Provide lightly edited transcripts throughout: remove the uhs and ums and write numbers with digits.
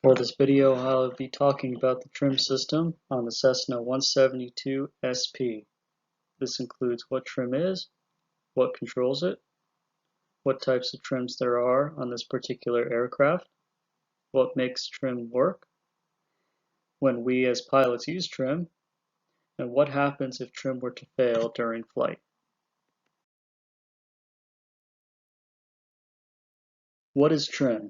For this video, I'll be talking about the trim system on the Cessna 172SP. This includes what trim is, what controls it, what types of trims there are on this particular aircraft, what makes trim work, when we as pilots use trim, and what happens if trim were to fail during flight. What is trim?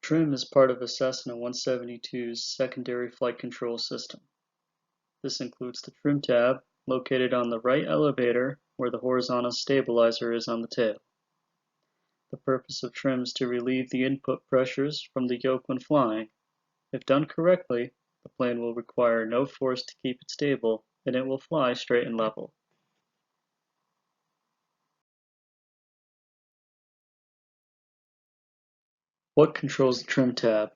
Trim is part of a Cessna 172's secondary flight control system. This includes the trim tab located on the right elevator where the horizontal stabilizer is on the tail. The purpose of trim is to relieve the input pressures from the yoke when flying. If done correctly, the plane will require no force to keep it stable and it will fly straight and level. What controls the trim tab?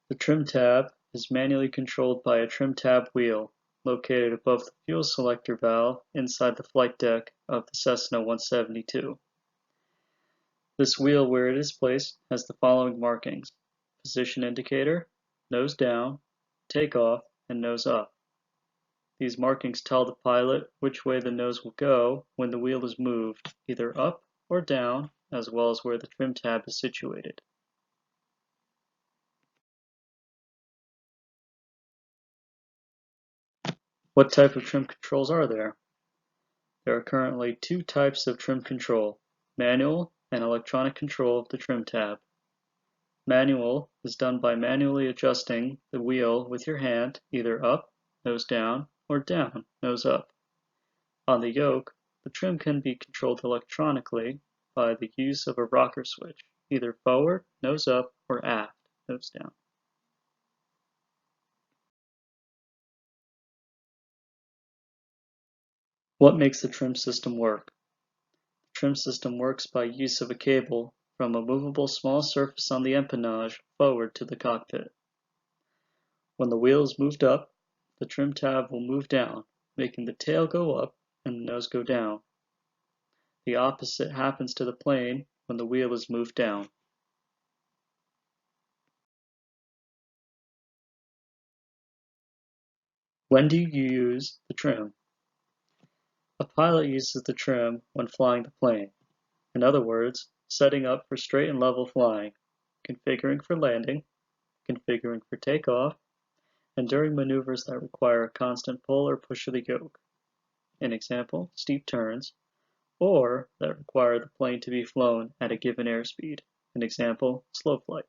The trim tab is manually controlled by a trim tab wheel located above the fuel selector valve inside the flight deck of the Cessna 172. This wheel, where it is placed, has the following markings: position indicator, nose down, takeoff, and nose up. These markings tell the pilot which way the nose will go when the wheel is moved, either up or down, as well as where the trim tab is situated. What type of trim controls are there? There are currently two types of trim control: manual and electronic control of the trim tab. Manual is done by manually adjusting the wheel with your hand, either up, nose down, or down, nose up. On the yoke, the trim can be controlled electronically by the use of a rocker switch, either forward, nose up, or aft, nose down. What makes the trim system work? The trim system works by use of a cable from a movable small surface on the empennage forward to the cockpit. When the wheel is moved up, the trim tab will move down, making the tail go up and the nose go down. The opposite happens to the plane when the wheel is moved down. When do you use the trim? A pilot uses the trim when flying the plane. In other words, setting up for straight and level flying, configuring for landing, configuring for takeoff, and during maneuvers that require a constant pull or push of the yoke. An example, steep turns, or that require the plane to be flown at a given airspeed. An example, slow flight.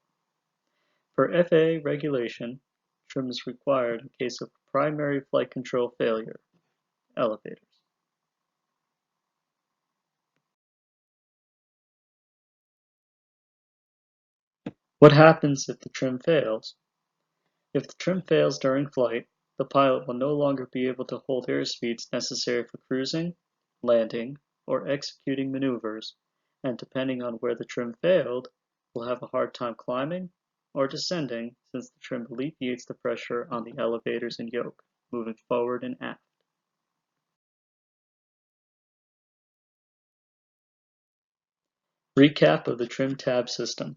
For FAA regulation, trim is required in case of primary flight control failure, elevators. What happens if the trim fails? If the trim fails during flight, the pilot will no longer be able to hold airspeeds necessary for cruising, landing, or executing maneuvers, and depending on where the trim failed, will have a hard time climbing or descending since the trim alleviates the pressure on the elevators and yoke, moving forward and aft. Recap of the trim tab system.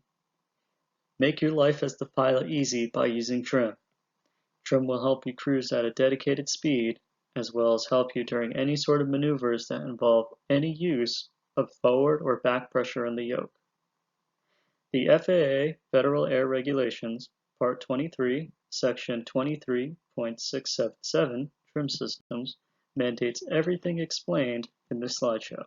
Make your life as the pilot easy by using trim. Trim will help you cruise at a dedicated speed, as well as help you during any sort of maneuvers that involve any use of forward or back pressure on the yoke. The FAA Federal Air Regulations, Part 23, Section 23.677, Trim Systems, mandates everything explained in this slideshow.